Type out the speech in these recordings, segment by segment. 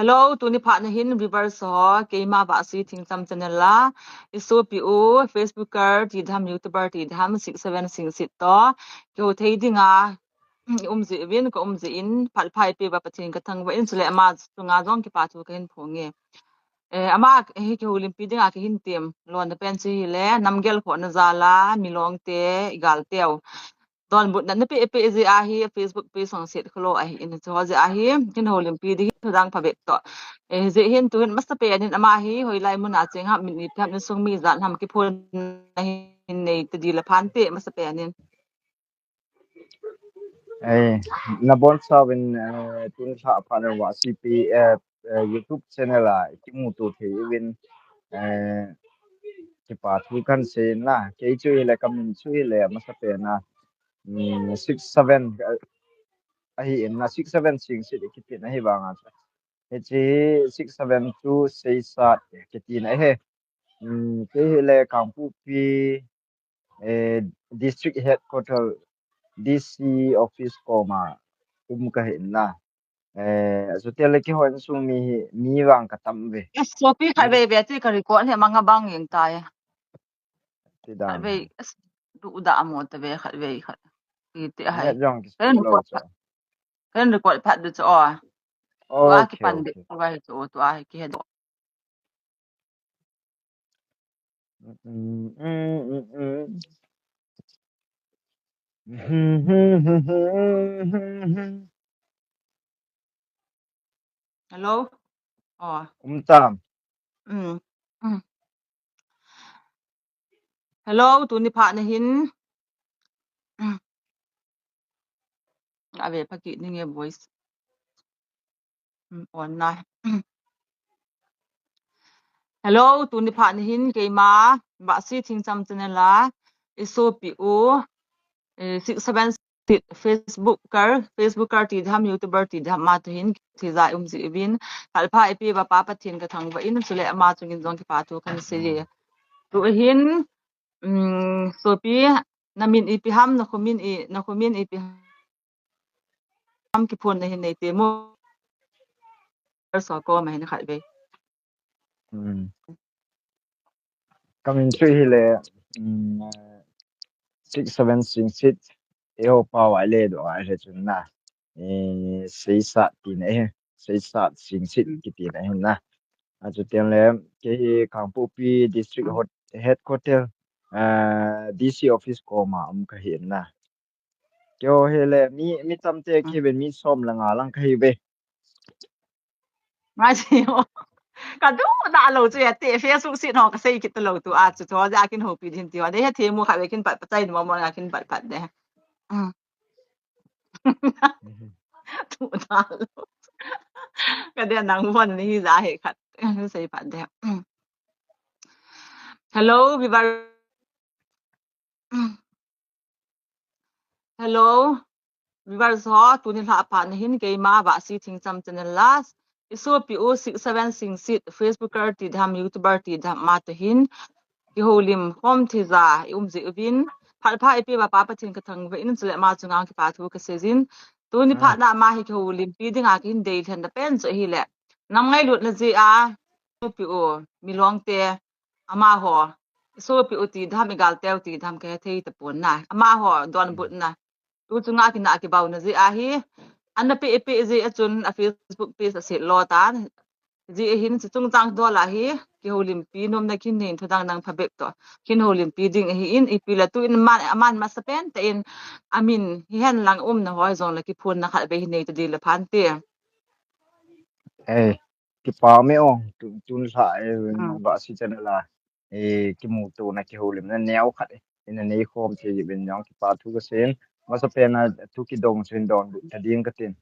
Hello ตูนิพะนะหิน Reverse เกมาบาซีทิงจำจันลาอิสูปิโอ Facebooker ที่ทำ YouTuber ที่ทำ67สิงสิตต่อเกี่ยวเทดิงาจิวินก็จิอินผัดไผ่ปีบปะทิงกะทังว่าอินสุเลมาตุงาจ้องกิปาทูกะหินพงเงอามาเฮเกโอลิมปิดิงากิหินเต็มลอนเปนซีแลนำเกลพอนะซาลามิลองเตอีกาลเตียวตอนบุดนั้นเปเจอาฮี Facebook ปีสองเสร็จคโลอาฮีอินจะว่าจะอาฮีกินโอลิมปิดที่ดังพะเบกต่อเจเห็นตัวมัสเปนินอามาฮีหอยไลมุนอาเจงฮะมินิพับนิสงมีจานทำกิพูนในตดีละพันเตมัสเปนินna bon sa ben tin tha phaner wa cp youtube channel la ki mu tu the even ki pa thu kan se na ke chu le kamin chu le ma sa pe na 67 ahi in na 67 sing sit ki tin ahi ba nga he chi 672 sei sa ki tin ahi ke le kampu pi district headquarter DC office ko ma ka hin na so tel ki hon su mi wang ka tam ve so pi kha ve ve ti ka record he manga bang yeng tai ti da ve du da mo ta ve kha ve kha ti ti hai kan record phat du cho wa ki pan de wa to to a ki he do Hello tam Hello ตูนิพะนะหินave paki ni nge voice on na Hello ตูนิพะนะหินเกมาบะซีทิงจำจันลาอิโซปิโอ67 Facebooker ที่ทำ YouTuber ที่ทำมาตุหินที่จะจิวินขัลพาไอปีบะปาปะทินกะทังว่าอินสุเลมาตุงินจงกิปาตุกันเสียตุหินโซปีนามินอีปิฮัมนะคุมินอีปิฮัมกิพนนะหินในเตโมสอกอมาให้นะขัดเวkamin chu hi le 6766 eo pa wa le do a he chun na sei sa ti ne sei sa sing sit ki ti ne na a chu tian le ke hi kangpu pi district headquarter DC office ko ma ka hi na kyo he le mi tamte ki ben mi som la nga lang ka hi be ma chi ka du da lo chu ya te Facebook sit ho ka sei ki to lo tu a chu cho ja kin ho pi din ti wa de he the mu kha we kin pat patai mo mo nga kin pat pat de tu da lo ka de nang won ni za he khat sei pat de Hello vivar Hello vivar so tu ni la pa na hin ke ma ba si thing cham chen last isu pu 67 sing sit Facebooker ti dham YouTuber ti dham ma to hin ki holim hom thi za ji ubin phal pha ipi ba pa pathin ka thang ve in chule ma chunga ki pa thu ka sejin tu ni pha na ma hi ki holim pi dinga ki hin dei than da pen so hi le nam ngai lut la ji a pu mi long te ama ho so pu ti dham igal tel ti dham ka thei ta pon na ama ho don but na tu chunga ki na ki baw na ji a hi an pe ji achun a Facebook page a set lo ta ji hin chung chang do la hi ki holim pi nom na kin nen thudang nang phabek to kin holim pi ding hi in ipila tu in man ma sapen te in amin hi hen lang na hoi zong la ki phun na khat be hi nei to di la phan te ki pa me o tun sa ba si chen la ki mu tu na ki holim na neo khat in na nei khom che ji ben yong ki pa thu ka sen ma sapen na thu ki dong chen don ta ding ka tin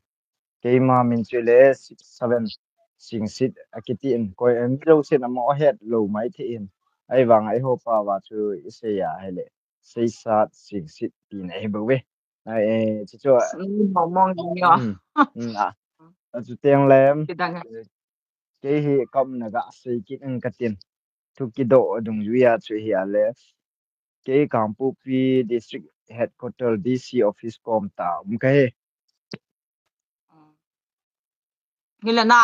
ke ma min chule 7 sing sit akitin ko em lo sen ma o het lo mai the in ai wang ai ho pa wa chu ise ya hele sei sa sing sit ti nei bo we ai chu chu mong ni yo chu teng lem ke hi kam na ga sei ki ng ka tin thu ki do dung yu ya chu hi ale ke kampu pi district headquarter DC office kom ta ke Hilana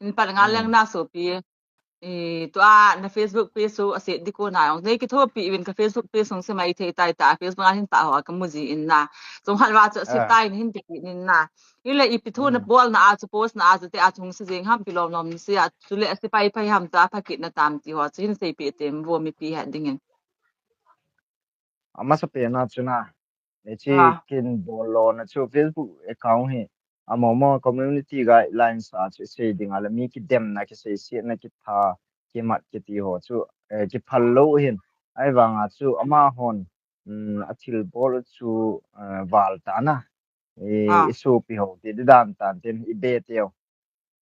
in palangalang na so pi to na Facebook page so ase di ko na ong nei ki tho pi even ka Facebook page song se mai thei tai ta Facebook hin ta ho ka muji in na song halwa chu se tai hin ti nin na ile I pi thu na bol na a chu post na a chu te a chung se jeng ham pi lom nom se a chu le ase pai pai ham ta phakit na tam ti ho chin se pi tem wo mi pi ha dingin ama sa pe na chuna chi kin bolo na chu Facebook account hi amomo community guidelines a chu se ding ala mi ki dem na ki se na ki tha ki mat ki ti ho chu ki phallo hin ai wanga chu ama hon athil bol chu wal ta na isu pi ho ti dan tan tin I be teo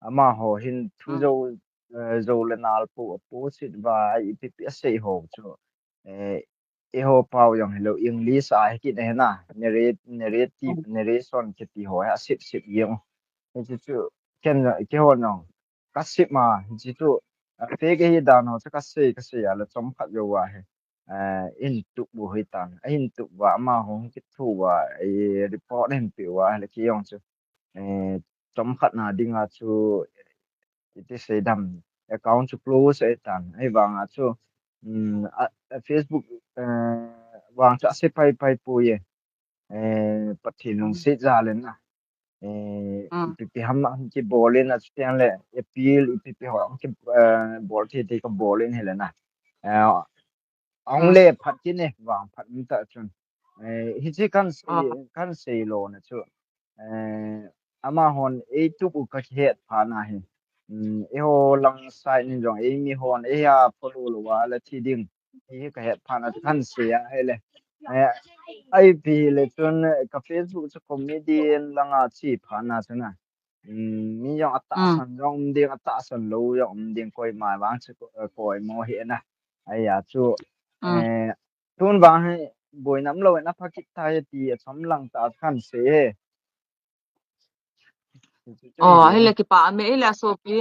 ama ho hin thu zo le nal po sit wa I pi se ho chu ho pau yang hello English a ki ne na narrative narration ki ti ho ha sit yeng ji chu ken ki ho no ka sit ma ji chu pe ge hi dan ho ka se ya la chom khat yo wa he in tu bu hi tan in tu wa ma ho ki thu wa report hen pi wa le ki yong chu chom khat na dinga chu ti se dam account chu close ai tan ai wanga chu Facebook wang cha se pai pu ye pathin long se ja len na pi ham ki bolin a chen le appeal pi ho ki bol thi ka bolin hele na ong le phat ki ne wang phat mi ta chun hi chi kan se lo na chu ama hon e tu ku ka het pha na hi ho lang sai ni jong mi hon ya follow lo wa la thi ding hi ka het pha na kan se ya hele ai pi le chun ka Facebook chu comedian langa chi pha na chuna mi yong ata san jong ding ata san lo yong ding koi ma wang chu koi mo he na ai ya chu tun ba he boi nam lo na phakit thai ti chom lang ta kan se hele ki pa me ile so pi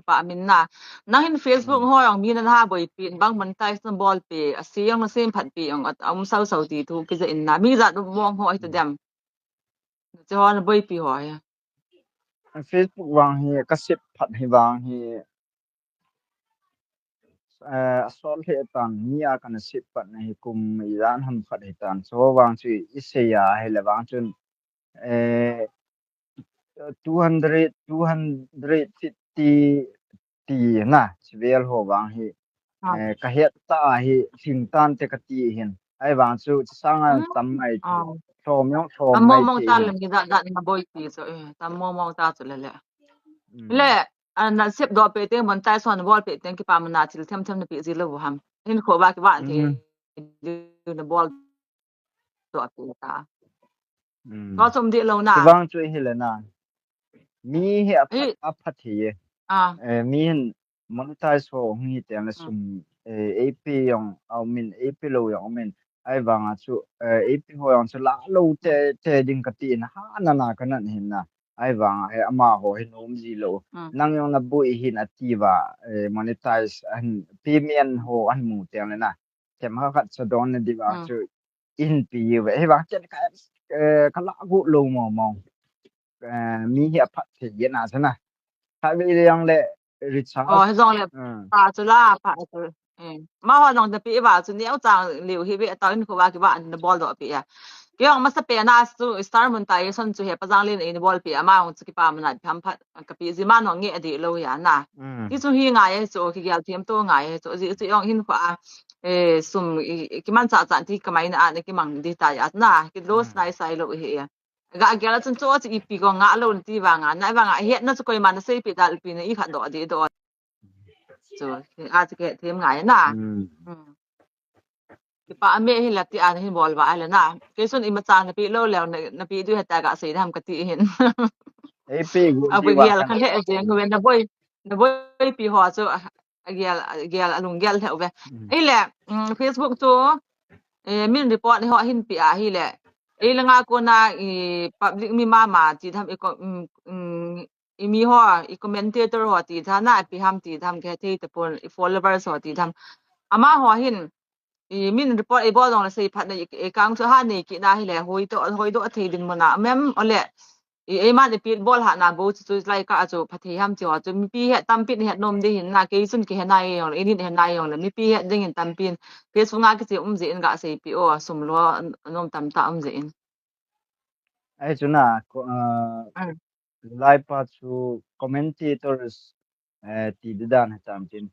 pa min na nang in Facebook ho yang mi na ha boi pin bang man tai symbol pe asiang na sem phat pi ang at am sau ti thu ki za in na mi za du mong ho ai to dem je ho na boi pi ho ya Facebook wang hi ka sip phat hi wang hi asol he tan mi a kan sip pat na hi kum iran ham phat hi tan so wang chi iseya he le wang chun 250 ti na chvel ho wang hi ka het ta hi thing tan te ka ti hin ai wang chu sang a tam mai thom mai mong ta lam gi da na boi pi so tam mong ta chu le le na sip do pe te mon tai son bol pe ten ki pa man na til them na pi zi lo ham hin kho ba ki ba the na bol do pe taก็สมดีแล้วนะวางช่วยให้เลยนะมีให้อภัทธิมีมอนไทส์โฮมีแต่ละซุมAP ยองเอามิน AP โลยองมินไอ้วางอ่ะชูAP โฮยองสละโลเตดิงกตินะฮะนากันนั่นเห็นนะไอ้วางไอ้อามาโฮเห็นโอมจีโลนั่งยองนับบุยหินอติว่ามอนไทส์อันพรีเมียมโฮอันหมู่แต่ละนะแต่มาคัดสะดอนในดีว่าชูอินปีไว้ไอ้วางจะka la gu lo mo mi hi aphat the ye na sana ha vi yang le richard he zong le pa chu la pa chu ma ho nong de pi wa chu niao chang liu hi ve ta in ko wa ki wa an bol do pi ya ki ong ma sa pe na su star mun tai son chu he pa jang lin in bol pi ama ong chu ki pa man na pham phat ka pi ji ma no nge adi lo ya na ti chu hi nga ye chu ki gyal thiam to nga ye chu ji ong hin ko sum ki man cha chan ti kamai na ne ki mang di ta ya na ki los nai sai lo hi ya ga gyal chun cho chi pi ko nga lo ti wa nga na wa nga he na chu koi man na sei pi dal pi ne I khat do adi do chu a chi ke them nga ya na ki pa me hi la ti an hin bol wa ala na ke sun I ma chang na pi lo le na pi du hata ga sei tham ka ti hin ei pe gu a bu gyal kha he je ngwen na boy pi ho chu gyal alung gyal theu ve ei le Facebook chu min report ho hin pi a hi le ei langa ko na public mi ma ti tham I mi ho I commentator ho ti tha na pi ham ti tham ke the te pon followers ho ti tham ama ho hin min report e bo dong la sei phat na e kang chu ha ni ki na hi le hoi do the din mona mem ole ไอ้มาได้ปิดบอลหานาโบจุไลก็อาจจะพัทยามจิว่าจะมีปีเฮ็ดตำปิดเฮ็ดนมได้เห็นนาเกยซุนเกเฮ็ดนายยองอีนี่เฮ็ดนายยองแล้วมีปีเฮ็ดได้เห็นตำปินเฟซบุ๊กงาก็สิเจนกะสิปีโอสมล้อนมตำตาเจนไอ้จุน่ะไลฟ์พาชูคอมเมนเตเตอร์สตีดานตามจิน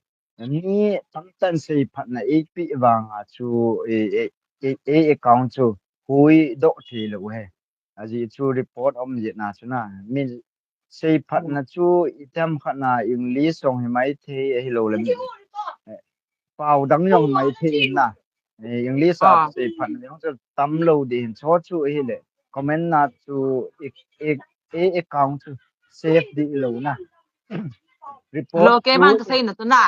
นี่ตั้งแต่สิพัดนะเอปีวางอ่ะชูaccount ชูหุยดอกทีเลยเว้ยอาจีชูรีพอร์ตอมเจนะจุน่ะมีสิพัดนะชูอีทำขนาดอังกฤษส่งให้ไม่เทให้เราเลยเปล่าดังยองไม่เทนะอังกฤษสิพัดนะยังจะตำเราดีชอชูให้เลยคอมเมนต์นะชูaccount ชูเซฟดีเรานะreport โลเกมันก็ใส่นะตัวน่ะ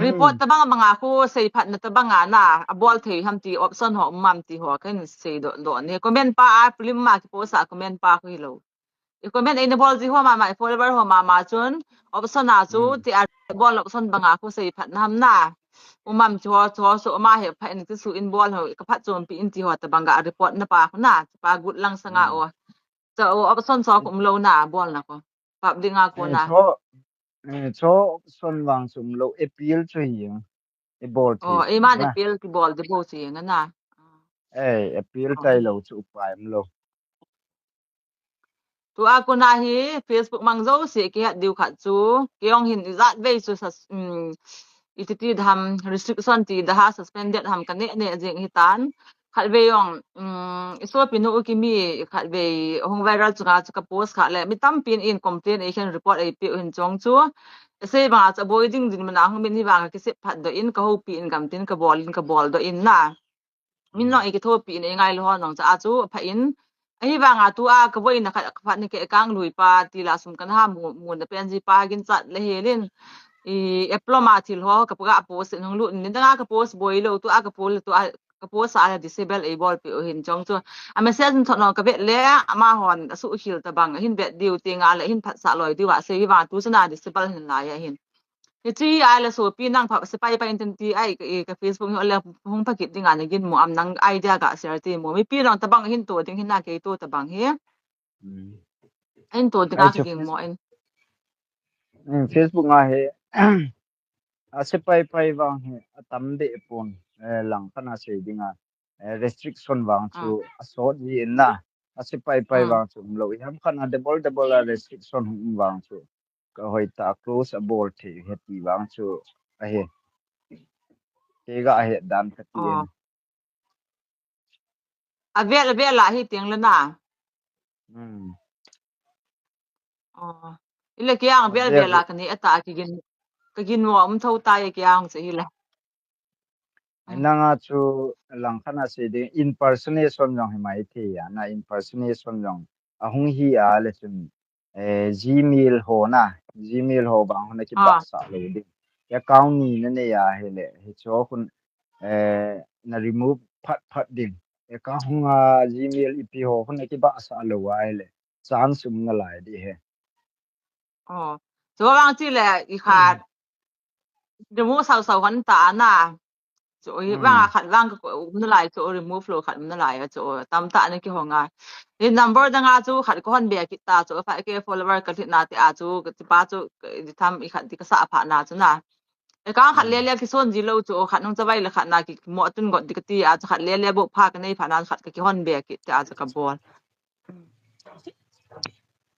report ตะบังmga ko sa ipat na tabanga na abol the hamti option ho mamti ho kan say do ni comment pa film ma ki po sa comment pa ko hilo i-comment ay nabol di ho mama follower ho mama chun option na chu ti bol option banga ko sa ipat na ham na umam cho so ma he pha ni su in bol ho ka phat chon pi in ti ho tabanga report na pa ko na pa good lang sa nga o so option so ko umlo na bol na ko pa di nga ko na so son wang sum lo appeal chhiang e bol thi e ma de appeal ki bol de bo chi nga na appeal tai lo chu pai lo tu ako na hi Facebook mangzo si ki hat diu khat chu kyong hin zat ve chu ititi dham restriction ti da ha suspended ham kan ne jeng hitan khat ve yong iso pinu ki mi khat ve hong viral chu ka post kha le mi tam pin in complain a can report a pi hin chong chu se ba cha boy ding din mana hong min hi ba ka se phat do in ka ho pi in kam tin ka bol do in na min no e ki tho pi in ngai lo nong cha chu pha in ai ba nga tu ka voi na khat phat ni ke kang lui pa ti la sum kan ha mu na pen ji pa gin chat le helin diploma til ho ka pa post nong lu ni da ka post boy lo tu ka pol tu ka post ala disable able pi hin chong chu a message thon no ka bet le ama hon su hil ta bang hin bet diu ti nga le hin phat sa loi ti wa se wi wa tu sana disable hin la ya hin ti ala so pi nang pha se pai inten ti ai ka Facebook ni ole hong phakit ti nga ne gin mo am nang idea ka share ti mo mi pi nang ta bang hin to ting hin na ke to ta bang he en to ti ka ki mo en Facebook nga he ase pai wang he atam de pon lang kana se dinga restriction wang chu asot ni na ase pai wang chu lo ham khana double restriction wang chu ka hoi ta close abol the heti wang chu a he ke ga he dan khatien a la hi tiang la na ile kyang vel la kan ni ata ki gin mo thau ta ye kyang se hi la nanga chu lang khana se de impersonation jong mai the ya na impersonation jong ahung hi a le chun gmail ho na gmail ho bang na ki ba sa lo de account ni na ne ya he le he cho kun na remove phat ding account nga gmail ipi ho kun na ki ba sa lo wa le chance sum na lai di he so bang chi le i khat de mo sau han ta na so i bang khat bang ko na lai so remove lo khat na lai so tam ta ne ki ho nga ni number da nga chu khat ko hon be ki ta so fa ke follower ka thi na ti a chu ti pa chu di tham i khat ti ka sa pha na chu na e ka khat le ki son ji lo chu khat nong chawai la khat na ki mo tun go di ka ti a chu khat le bo pha ka nei pha na khat ka ki hon be ki ta chu ka bol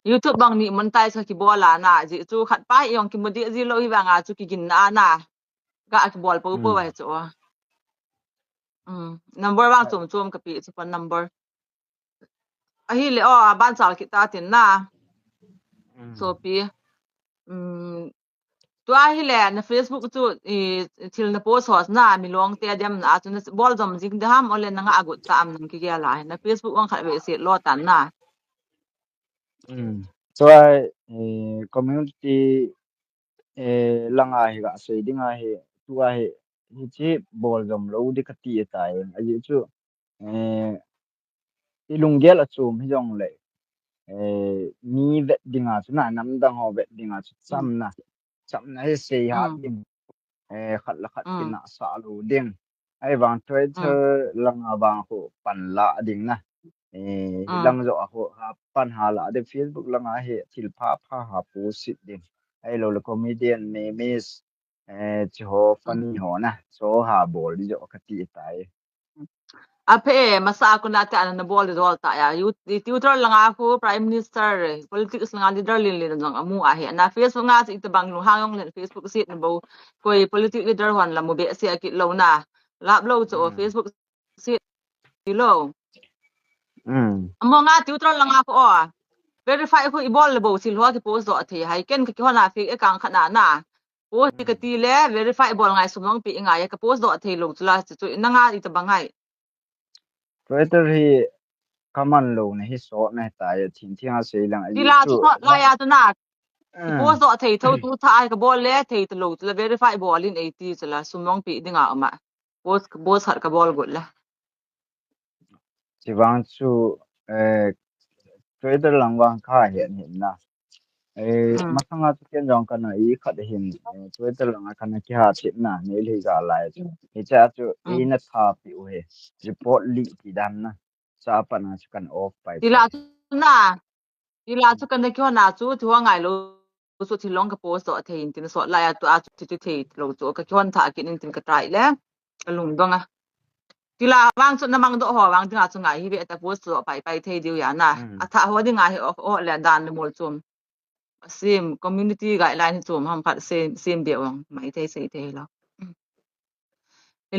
YouTube bang ni monetize ki bola na ji chu khat pa yong ki modi ji lo hi ba nga chu ki gin na na ga ki bol po wa chu number bang chum ka pi chu pa number a hi le ban chal ki ta tin na so pi tu a hi le na Facebook chu thil na post hos na mi long te dem na chu na bol jom jing da ham ole na nga agut ta am nang ki ga la na Facebook wang khat we se lo tan na so community langa hi ga se dinga he tu a he hi chi bol jom lo di khati tai a ji chu ilungel achum hi jong le ni vet dinga chu na nam dang ho vet dinga chu cham na he se ha ding khat la khat pina sa lo ding ai wang Twitter langa wang ho pan la ding na ลังจะปัญหาละเด Facebook ลังเหทิลภาพหาโพสต์ดิไอ้เราคอมเมดี้เมมส์จะฟันนี่นะโซหาบอลดิจะกติตาย Ape masa ako natin ano na bol dol ta ya tutor lang ako prime minister politics lang leader lin lang amu ahi na Facebook nga ito bang luhangong len Facebook sit na bo koy political leader wan la mo be si akit law na lap law so Facebook sit lo amo nga tutor lang ako verify ko ibol bo silwa ki post do athi hai ken ki hona fake akang khana na post ki ti le verify bol ngai sumong pi nga ya ka post do athi lo chula chu na nga ito bangai Twitter hi kaman lo na hi so na ta ya thin thia se lang ai Dila chu la ya tu na post do thei tho tu tha ai ka bol le thei tu lo tu verify bol in 80 chula sumong pi dinga ama post har ka bol gol la chi wang chu Twitter lang wang kha hian hin na masanga chu ken jong kana I khat hin Twitter lang kana ki ha thit na ne le ga lai hi cha chu na tha pi u he report li ki dan na sa pa na chu kan off pai Dila chu kan de kyo na chu thua ngai lo so thi long ka post do thei tin so la ya tu a chu chu thei lo chu ka kyon tha ki nin tin ka trai le ka lung donga Dila wang chu na mang do ho wang dinga chu ngai hi be ta post do pai pai thei diu ya na a tha ho dinga hi off o le dan le mol chum same community guideline chum ham phat same be wang mai thei sei thei lo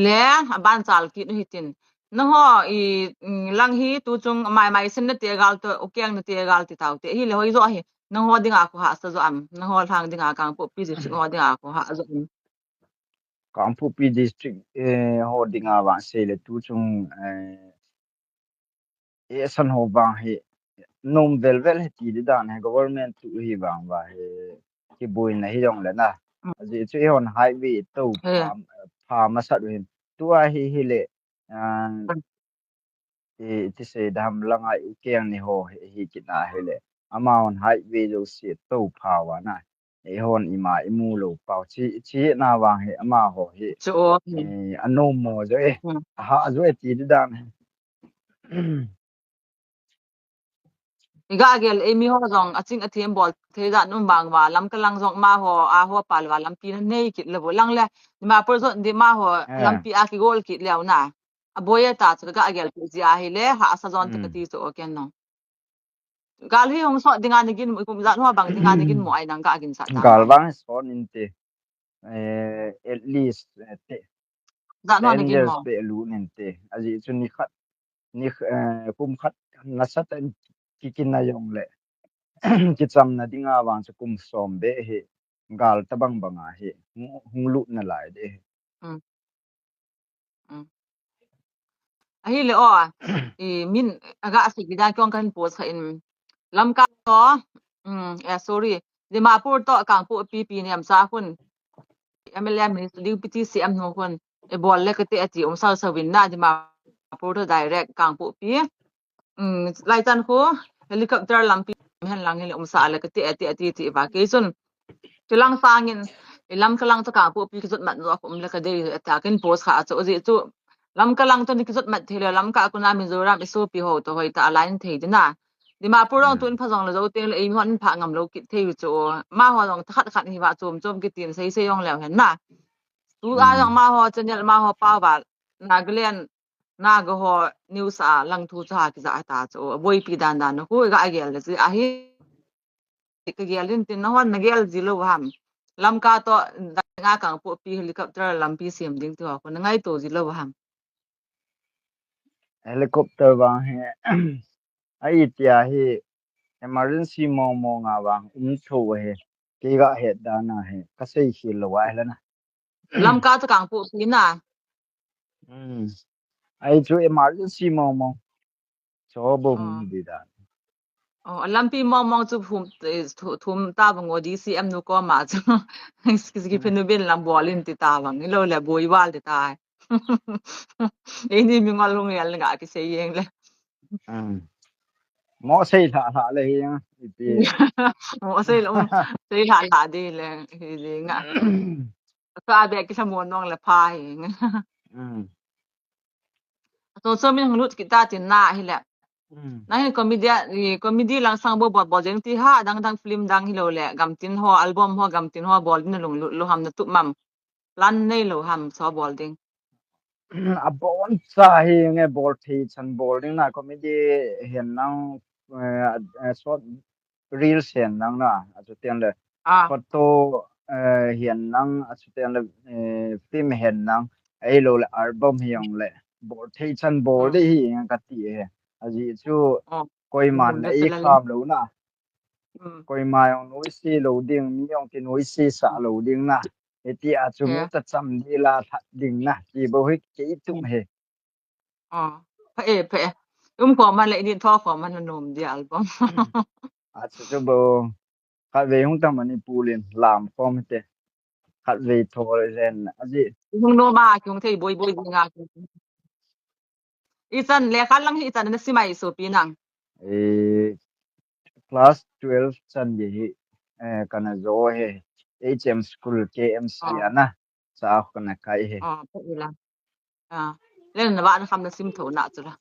le ban chal ki no hitin no ho I lang hi tu chung mai sin na te gal to okyang na te gal ti taw te hi le hoi zo hi no ho dinga ko ha sa zo am no ho thang dinga kang po pi ji ho dinga ko ha zo Kampupi district ho dinga wa se le tu chung san ho bang he nom vel he ti dan he government tu hi bang wa he ki buin na hi dong le na ji chu hon highway to pha ma sat hin tu a hi le ti se dam langa u keng ni ho hi ki na he le ama on highway lo se to pha wa na e hon ima imu lo pau chi na wa he ama ho he chu ano mo jo e ha jo e ti dan Iga gel emi ho zong aching athem bol the da num bang wa lam ka lang zong ma ho a ho pal wa lam pi na nei kit le bo lang le ma por zo de ma ho lam pi a ki gol kit lew na a boya ta chu ga gel pi ji a hi le ha sa zon ta ti so ken no gal hi hong so dinga ni gin kum za no bang dinga ni gin mo ai nang ga gin sa ta gal bang so nin te at least te za no ni gin mo be lu nin te aji chu ni khat ni kum khat na sat ki kin na yong le ki cham na dinga wang chu kum som be he gal ta bang banga he hung lu na lai de ahi le o I min aga asik bidan kyong kan post kha in lam ka to sorry dimapur to kang pu pp ni am sa hun MLM ni DPT CM no hun e bol le kate ati om sa win na dimapur to direct kang pu pi lai tan ko helicopter lampi hen lang ni om sa le kate ati ti ba ke sun tilang sangin lam ka lang to kang pu pi kizot mat no om le ka de ta ken post kha chu ji chu lam ka lang to ni kizot mat thele lam ka ku na Mizoram iso pi ho to hoi ta align thei dina dimapur ong tun phajong lo zo tel ei hon pha ngam lo ki thei chu ma ho long khat hi wa chom ki tin sei yong lew hen na tu a yong ma ho channel ma ho pa ba Nagaland na go ho news a lang thu cha ki za ta chu boi pi dan no hu ga agel ji a hi ka gelin tin na hon na gel ji lo ham lam ka to nga kang pu pi helicopter lam pi sim ding tu ko na ngai to ji lo ham helicopter wang he ai tia he emergency mo nga wang tho he ke ga he da na he ka sei hi lo wa la na lam ka to kang pu pi na ai chu emergency mo so bo di da lampi mong chu thum ta bang o DCM no ko ma chu ki phenu ben lam bolin ti ta bang lo le boi wal ti ta ei ni mi ngal long yal nga ki se yeng le mo sei la le yang ti mo sei la de le hi nga ka be ki samon nong le pha hi so min lut ki ta tin na hi le nang comedy lang sang bo bol jeng ti ha dang film dang hi lo le gam tin ho album ho gam tin ho bol din lo ham na tu mam lan nei lo ham so bol ding a bon sa hi nge bol thi chan bol ding na comedy hian nang short reels hian nang na atu tian le photo hian nang atu tian le film hian nang ai lo le album hiang le bol thi chan bol de hi ka ti he aji chu koi man ai kham lo na koi ma yong noi si lo ding mi yong ti noi si sa lo ding na eti a chu mi ta cham di la that ding na ki bo hi ki tu he phe ko man le ni tho ko man nom di album a chu bo ka ve hung ta mani pulin lam form te khat ve tho len aji hung no ma kyung thei boy dinga isan le khan lang hi isan na simai so pi nang class 12 chan ye hi kana zo he HM school KMC ana sa kana kai he pa ila len na ba na kham na sim tho na chu la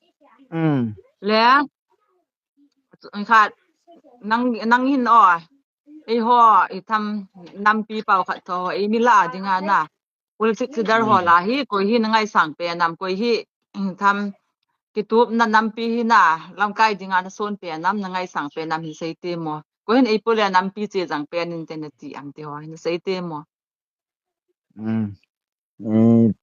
le kha nang hin ai ho I tham nam pi pau kha tho ai mi la dinga na ul sik sidar ho la hi koi hi na ngai sang pe nam koi hi tham ki tup na nam pi hi na lam kai dinga na son pe nam na ngai sang pe nam hi sei te mo ko hin ai pole nam pi che jang pe nin te na ti am te ho ni sei te mo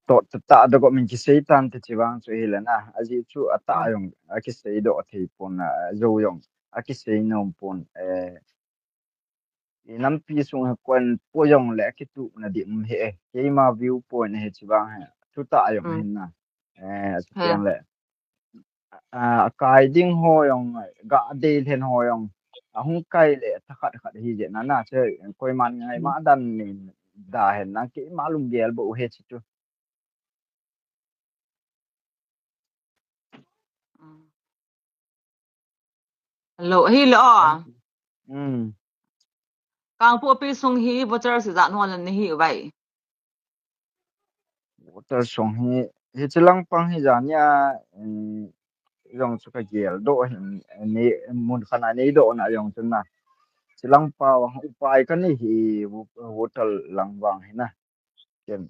to ta do ko min ki sei tan te chiwang chu hi la na aji chu ata yong a ki sei do thei pon zo yong a ki sei nom pon nam pi sung kwan po yong le ki tu na di he ke ma view point he chiwang he chu ta yong hin na chen le kai ding ho yong ga de then ho yong a hung kai le ta khat hi je na na che koi man ngai ma dan ni da hen na ki ma lum gel bo he chi tu lo hi lo kang po pi sung hi voucher si za no lan hi vai voucher sung hi chilang pang hi ja nya yong chu ka gel do ni mun khana nei do na yong chun na chilang pa upai kan ni hi hotel langwang hi na ken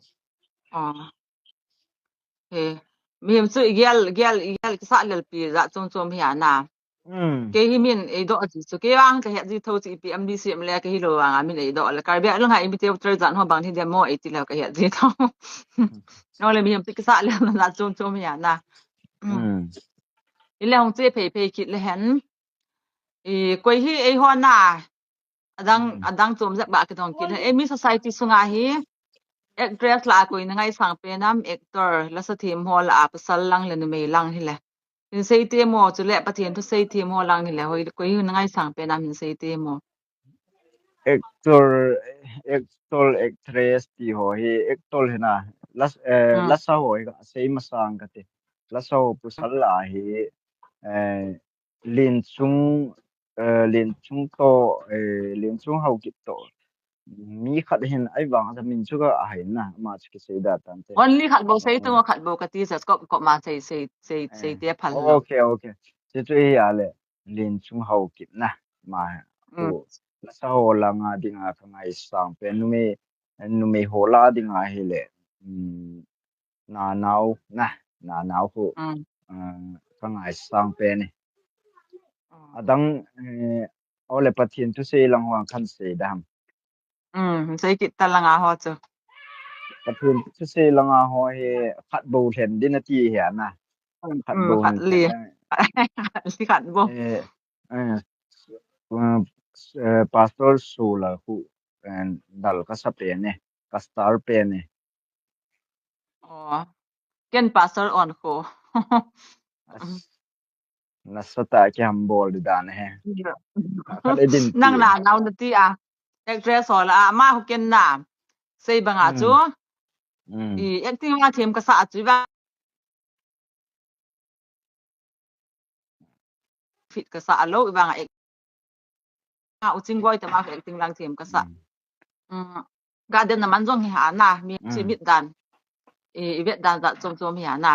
mi hem chu gel ki sa lel pi za chom hi na ke hi min ei do ji chu ke wang ka he ji tho chi pi am di sim le ke hi lo wang min ei do la kar be lo ngai mi te voucher za no bang thi demo ei ti la ka he ji tho no le mi hem pi ki sa le na chom hi na ile hong che pe kit le hen koi hi ei ho na adang chom jak ba ke dong kit e mi society sunga hi actress la koi na ngai sang pe nam actor la sa thim ho la pasal lang le me lang hi le in sei te mo chu le pathian thu sei thim ho lang hi le hoi koi hi na ngai sang pe nam in sei te mo actor actress ti ho hi actor hena la sa ho ga sei ma sang ka te la sa ho pu sal la hi lin chung hau kit to mi khat hen ai wang da min chu ga ai na ma chi sei da tan te only khat bo sei tu khat bo ka ti sa ko ma sei te phal okay che chu ya le lin chung hau kit na ma tu la sa ho la nga ding a ka ngai sang pe nu me ho la ding a hi le na nau hu ka ngai sang pe ni adang ole pathian tu sei lang wang khan sei dam sei kit talanga ho chu pathian tu sei lang a ho he khat bo then din ti he na khat bo khat bo pastor sula hu and dal ka sa pe ne ka star pe ne ken pastor on ko nasata ki ham bol dan he khat edin nang na naw na ti actress hola ma hu ken na sei banga chu acting ma them ka sa chu ba fit ka sa alo ibang uching boy ta ma acting lang them ka sa garden naman jong hi ha na mi chi mit dan vet dan za chom hi na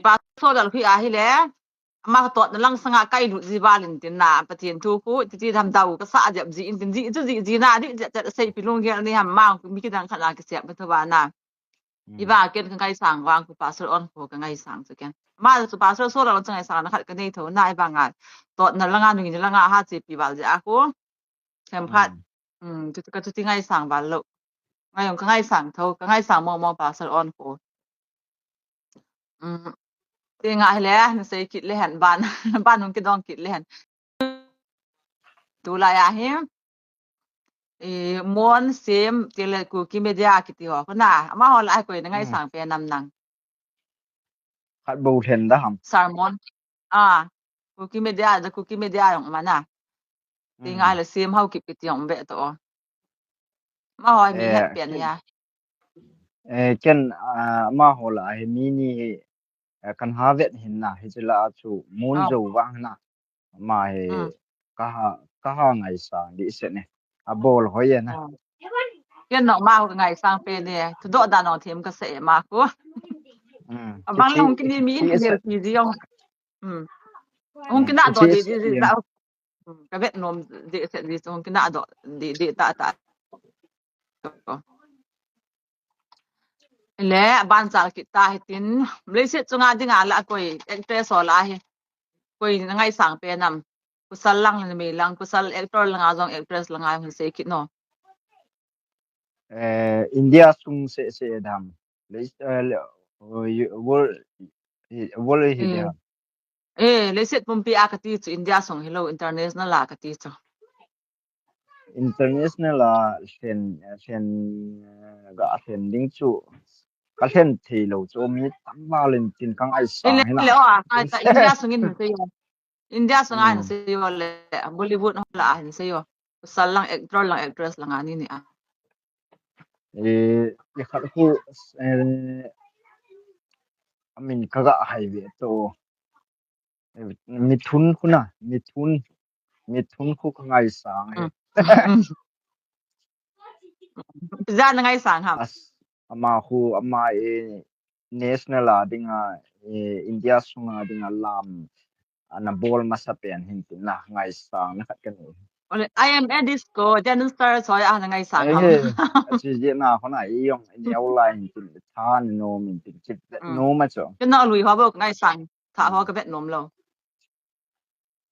pa so dal khi a hi le มาตอดลังสงะไก่ดุจีบาลินตินนาประเทศทูกูที่ทำดาวก็สะจับจีอินตินจีจุจีนาที่จะใส่ปิลงเกนี่หำมามีกิดังขนาดกเสียบทวานาอีบาเกนกันไก่สังวางกูปาสออนโคกันไก่สังซะกันมาสุปาสโซเราจังไงสังนะคัดกันนี่เถานายบางอ่ะตอดนั่นละงานนึงนี่ละงาน50ปีบาลจะอากูแคมพัดจุก็จุไงสังบาลโลไงกันไงสังเถากันไงสังมองปาสออนโคตีงายแล้วนsei kit lehen ban nung ki dong kit lehen tu la ya he mon sem tele ku ki media kiti ho na ma ho la ko ngai sang pe nam nang khat bo then da ham salmon ku ki media da ku ki media yong mana ti ngai la sem hau kit kiti yong be to ma ho mi het pian ya ken ma ho la he mi ni kan ha vet hin na he chila chu mun zo wang na ma he ka ha ngai sang di se ne a bol ho ye na ken no ma ho ngai sang pe ne tu do da no them ka se ma ko bang long ki ni mi ne ki ji yong hong ki na do di da ka vet nom di se di hong ki na do di ta le ban sal ki ta hitin mlesit chunga dinga la koi actress ola he koi ngai sang pe nam kusal lang ni lang kusal actor lang ajong actress lang ai hun se ki no India sung se dam le wol he dam lesit pumpi akati chu India song hello international la akati chu international la sen ga sen ding chu ka sen thi lo chu mi tam ba len tin kang ai sa he na le ta India song in se yo India song an se yo le Bollywood la an se yo kusal lang actor lang actress lang ani ni le khat ku amin kaga highway to mithun kuna mithun khu ngai sang he za ngai sang ha ama khu ama national la dinga India sunga dinga lam ana bol masapen hin na ngai sang na khat kan I am at disco Daniel Star soy ngai sang ha chi je na khona yong neu lai tin than no min tin chit no ma cho cái nó lùi hóa bốc ngay sang thả hóa cái vẹn nôm lâu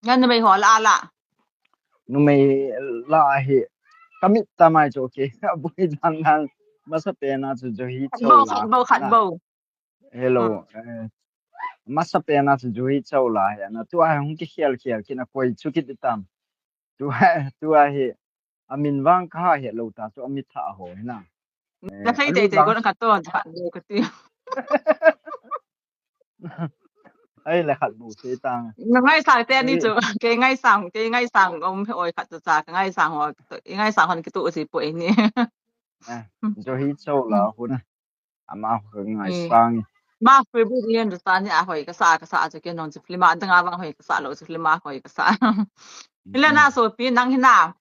nhân mày hóa la nu mai la he kamit tamai cho ke bui jang nang masapena chu jo hi chau la khát bầu hello masapena chu jo hi chau la ya na tu a hung ki khel kina koi chu ki tam tu a he amin wang kha he lo ta chu amit tha ho na na thấy để con khát to phản đồ cái gì ai là khát bù thế tang ngay sang tên đi chú cái ngay sang ông ơi khát cha ngay sang họ cái tụ gì bụi nè cho hi châu là hun ama hưng ngay sang ma phải biết liên được ta nhá hỏi cái sa cho cái non chỉ phim mà đang avang hỏi cái sa lo chỉ phim mà hỏi cái sa lên na so pin nang hina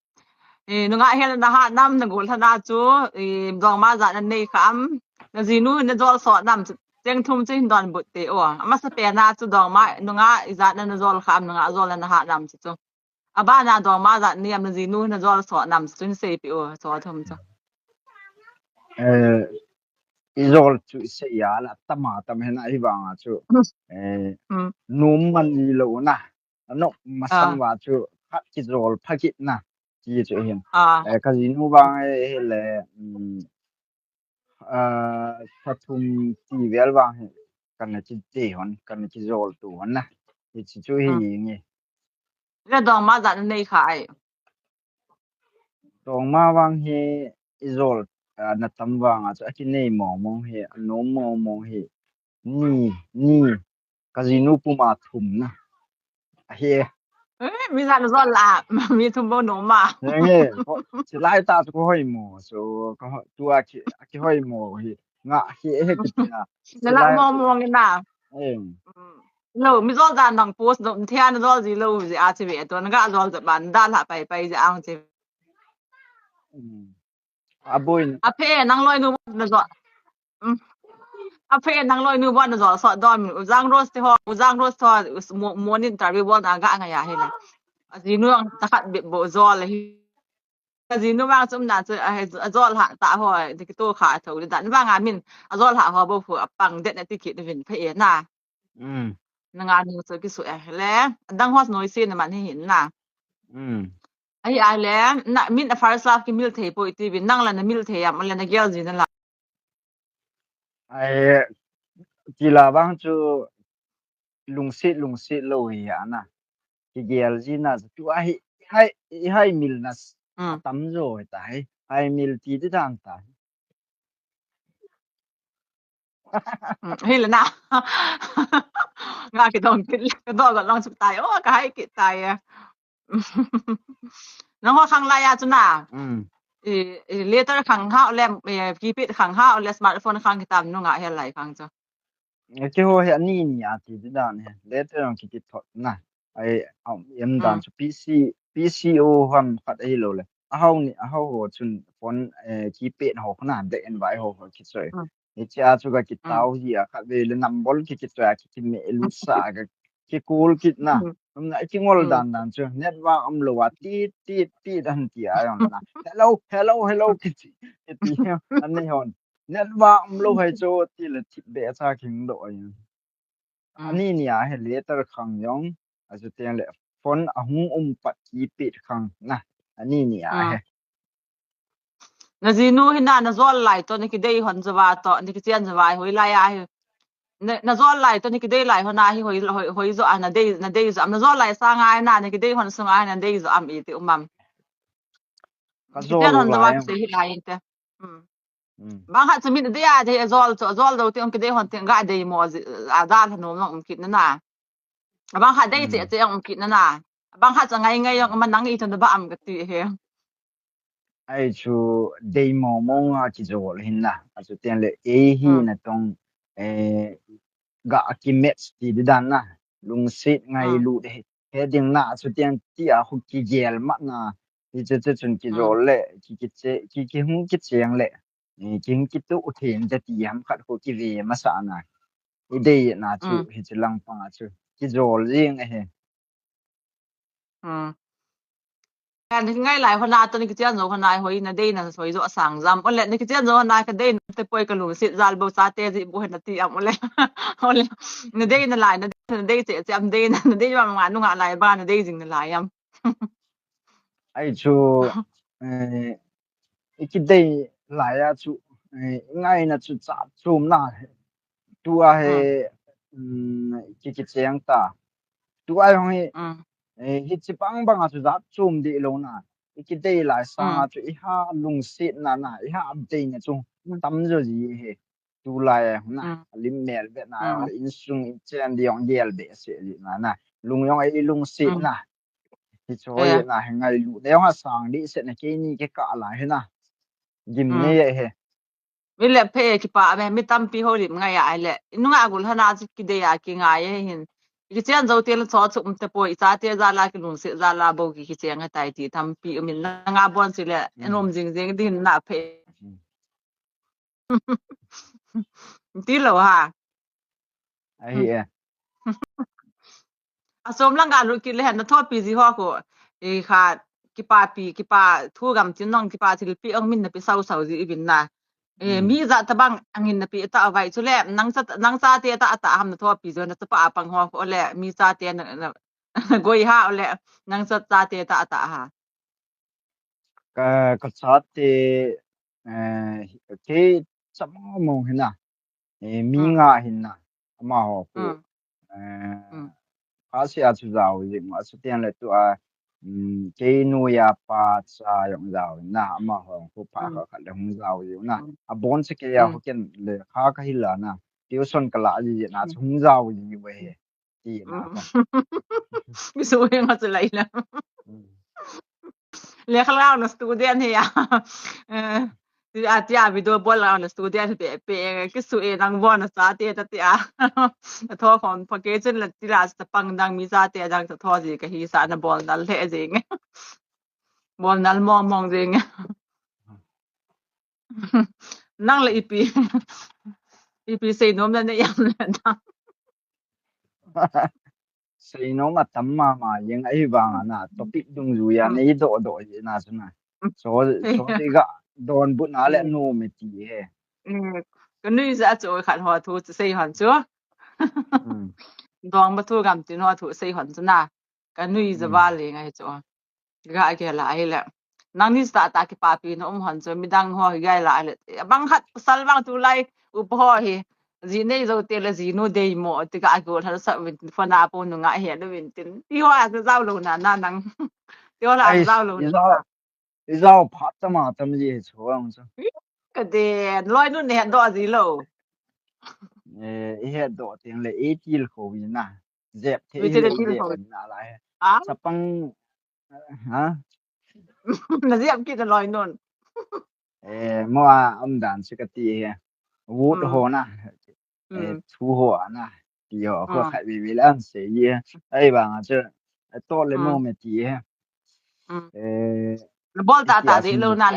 nung nga hel na ha nam nang gol thana chu dong ma za nan nei kham na zinu na jol so nam cheng thum chin don but te o ama sa pe na chu dong ma nung nga za na jol kham nung nga jol na ha nam chu aba na dong ma za niam na zinu na jol so nam chun se pi o so thum chu izol chu se ya la tama tam hena hi wanga chu num man ni lo na no masan wa chu khat ki rol phakit na chi chu hin ka zinu bang he le pathum ti vel wang he kan na chi te hon kan chi rol tu hon na chi chu hi ni le dong ma za nei khai dong ma wang he izol na tam wang a chu ki nei mong he no mong he ni ka zinu pu ma thum na he mi za no zol la mi thum bo no ma nge chi lai ta chu hoi mo so ko tu a ki hoi mo hi nga he ki na la mong ni na lo mi zol da nang post no thia na zol ji lo ji a chi be to na ga zol za ban da la pai ji ang chi a boy a phe nang loi nu na zo Apre nang loy nu bon zo so dom uzang rost ho monin tarbi bon aga nga ya hela azinu ang takat bo zo la hi azinu ba sum na azol ha ta ho dikito kha tho dan ba nga min azol ha ho bo fu apang det na tikit vin phe na nga nu so ki su le dang hos noi sin man hi hin na ai ai le na min a first love ki mil the po ti vin nang la na mil the ya man la na gel jin la ai chỉ là bang chu lung sit lo ya na ki gel ji na chu hai mil na tam rồi tai hai mil ti ti dang ta hi la na nga ki dong kit ka do ga long su tai o ka hai ki tai nang ho khang la ya chu na later khang ha le ki pit khang ha le smartphone khang ki tam nu nga he lai khang chu ke ho he ni ni a ti ti dan he later on ki thot na ai em dan chu PCO han khat ai lo le a hau ho chun phone ki pet ho khna de en vai ho ki soi ni cha chu ga ki tau hi a khat ve le nam bol ki twa ki me lu sa ga ki cool ki na na ki ngol dan chu net wa lo wa ti dan ti a yon na hello ki ti an nei hon net wa lo hai cho ti le ti be cha king do yin ani ni a he later khang yong a chu tiang le phone a hung pat ki pet khang na ani ni a he na zinu hina na zol lai to ni ki dei hon zawa to ni ki chen zawa hoi lai a hi na zol lai to ni ki dei lai hona hi hoi zo ana dei zo am na zol lai sa ngai na ni ki dei hon sungai na dei zo am i ti umam ka zo hon zawa se hi lai te bang ha chmin de ya de zol do ti ki dei hon ti ga dei mo a dal no no ki na na bang ha dei che ang ki na na bang ha changai ngai yang man nang i thon ba am ga ti he ai chu dei mo nga chi zo hin na a chu tian le e hi na tong ga ki met ti dan na lung sit ngai lu de he ding na chu tian ti a hu ki gel ma na ti che chun ki zo le ki hu ki cheng le ni king ki tu thin te ti ham khat hu ki ve ma sa na i dei na chu hi chi lang pa chu ki zo jing he ni ngai lai hona to ni ki chen zo hona hoi na dei na soi zo sang jam ole ni ki chen zo hona ka dei te poi ka lu sit zal bo sa te ji bo na ti am ole ole na dei na lai na dei che am dei na dei wa ma nu nga lai ba na dei jing na lai am ai chu ki dei lai a chu ngai na chu cha chum na tu a he ki cheng ta tu ai hong hi chi bang a chu za chum di lo na ki dei lai sa chu I ha lung sit na I ha dei na chu tam jo ji he tu lai na lim mel be na in sung chen di ong yel be se na lung yong ai lung sit na hi choi na ngai lu ne ha sang di se na ke ni ke ka la he na gim ne he mi le phe ki pa me mi tam pi holim ngai ai le nu nga gul hana ji ki de ya ki ngai he hin ki chen zo te lo cho chu te poi cha te za la ki lung se za la bo ki chen nga tai ti tam pi min nga bon si le enom jing din na phe ti lo ha ai asom lang ga lu ki le na tho pi ji ho ko e kha ki pa thu gam chin nong ki pa thil pi ong min na pi sau ji bin na mi za ta bang angin na pi ta vai chu le nang cha te ta ham na tho pi zo na pa pang ho ko le mi cha te na goi ha le nang cha te ta ha ka cha te ke cham mo hin na mi nga hin na ma ho ko ha sia chu zao ji ma su tian le tu a ke nu ya pa cha yong zao na ma ho ko pa ka le hung zao ji na a bon se ke ya ho ken le kha ka hi la na tuition ka la ji na hung zao ji we ti na mi su nga chu lai la le khala na student he ya ti a ti a video bol la na student pe ki su e nang bon na sa te ta ti a tho kon pa ke chen la ti la sta pang dang mi sa te dang tho ji ka hi sa na bol dal le jing bol nal mong jing nang le ipi ពីសេនំนั่นเนี่ยยังนะ Sei no matamma ma yang ai banga na topic dung zu ya nei do do na suna so diga don bu na le no me ti he ก็นี่จะจะขัดหัวทูจะใส่หันจัวดองมาทูกำจินหัวทูใส่หันจัวนะก็นี่จะว่าเลยไงจัวก็ไอ้แกละไอ้แหละนังนี่สตาตาki papi noหันจัวมีดังหัวไกละไอ้บังคัดสัลบังทูไลอุปหัวเฮจีนี่จะเตลจีโนเดยโมติกากูทัศวินฟนาปนุงะเฮดวินตินที่ว่าจะเจ้าลูนะนั่นนังที่ว่าเจ้าลูนะเจ้าพัดมาตำจีชัวงซะก็เดลอยนู่นเห็นดอจีโลเฮ็ดดอเตียงเลยติลโควินนะเจ็บเทเนะอะไรสปังฮะน่ะเจ็บกินลอยนู่นมัวอำดานสกติเฮวูดโหนะทูโหนะติโหไขวิลันเสียไอ้บางอ่ะจะโตเลยโนเมติเฮบอลตาเดโลนะ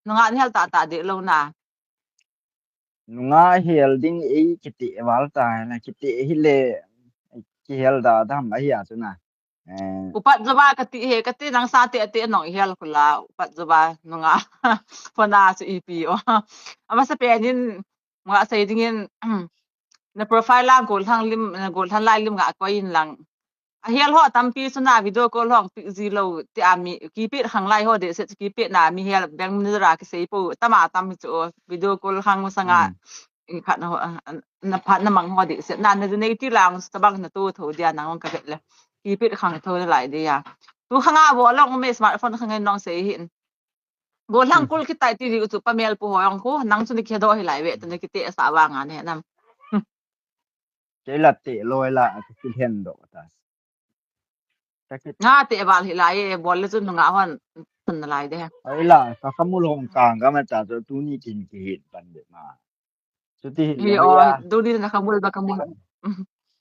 นงะนี่ตาเดโลนะnga helding e kiti walta na kiti hile ki helda dam ai ya chuna upat zaba kati nang sa te nong hel kula upat zaba nga fana su epo ama sa penin nga sa dingin na profile lang gol thang lai lim nga ko yin lang a hel ho tampi suna video call hong pi zilo ti ami ki pi hang lai ho de se ki pi na mi hel bang ni ra ki sei pu tama tam chu video call hang sa nga in khat na phat na mang ho de se na na ne ti lang sa bang na tu tho dia nang ka le ki pi hang tho lai de ya tu khanga bo long me smartphone khanga nong sei hin bo lang kul ki tai ti ri chu pa mel pu hoang ko nang chu ni khedo hi lai we tu ni ki te sa wa nga ne nam ke la te loi la ki hen do ta nga te bal hi lai bol le chu nga hon sun lai de ai la ka kamul hong kang ga ma cha tu ni tin ki hit ban de ma chu ti hi o du ni na kamul ba kamul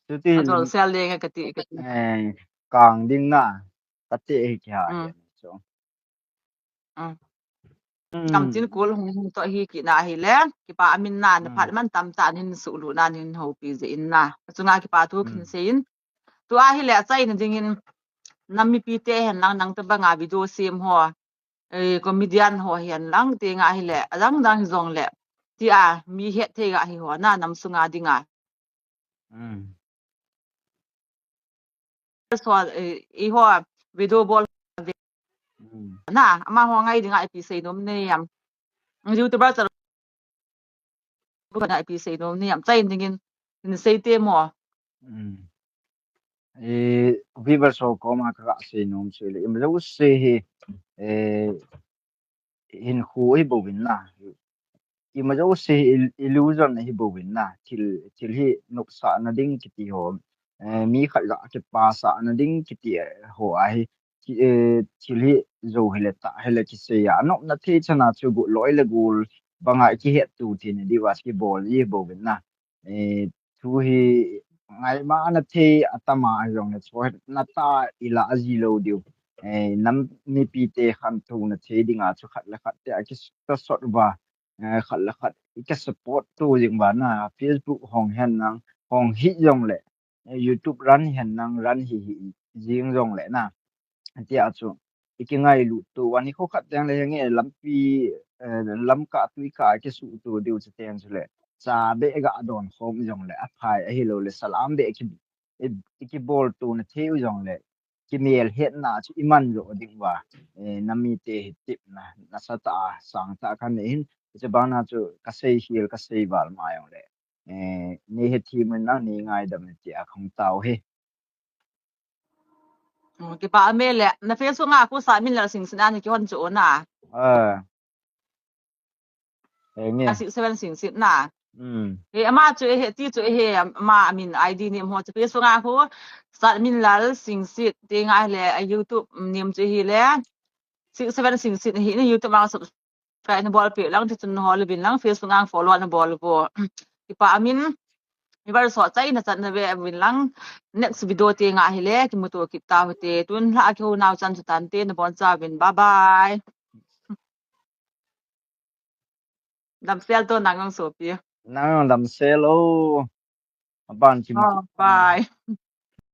chu ti atol sel de nga kati kang ding na ka te hi kya so kam tin kul hong to hi ki na hi le ki pa amin na na phat man tam ta nin su lu na nin ho pi je in na chu nga ki pa tu khin sein tu a hi le chai na ding in nammi pi te hen lang nang ta ba nga video sim ho comedian ho hian lang te nga hi le adang dang zong le ti a mi he the ga hi ho na nam su nga dinga so e ho video bol na ama ho ngai dinga epi sei nom ne yam youtuber cha ba epi sei nom ne yam chai dingin ni sei te mo viver so koma ka se nom se le im lo se he in khu hi bo win na i ma jo se illusion hi bo win na til hi nok sa na ding kiti ho mi khat ga ke pa sa na ding kiti ho ai til hi zo hele ta hele ki se ya no na the chana chu bu loi le gul banga ki het tu tin di was ki bol hi bo win na thu hi ngai ma na the atama jong ne so na ta ila azilo diu nam ni pi te khan thu na the dinga chu khat la khat te ki ta sot wa khat la khat ka support tu jing ba na Facebook hong hen nang hong hi jong le YouTube ran hen nang ran hi jing jong le na ti a chu ki ngai lu tu wani kho khat tang le nge lampi lam ka tui ka ki su tu diu che ten chu le cha be ga adon khom jong le a phai a hi lo le salam be ki bol tu na theu jong le ki mel het na chu iman ro ding wa nami te tip na sa ta sang ta kan hin che ba na chu ka sei hil ka sei wal ma yong le ni he thi mun na ni ngai dam ti a khong tau he ki pa me le na Facebook nga ku sa min la sing sina ni ki hon chu na nge 7 sing sit na ama chu he ti chu he ma min id ni mo chu Facebook nga ku sa min la sing sit te nga le YouTube nim chu hi le 7 sing sit hi ni YouTube ma subscribe na bol pe lang ti chun ho le bin lang Facebook nga follow na bol ko ki pa amin mi bar so chai na chan na ve bin lang next video te nga hi le ki mu to ki ta te tun la ki ho naw chan chu tan te na bon cha bin bye bye dam sel to nang so pi Não, dá-me selo. Aban Oh, bye.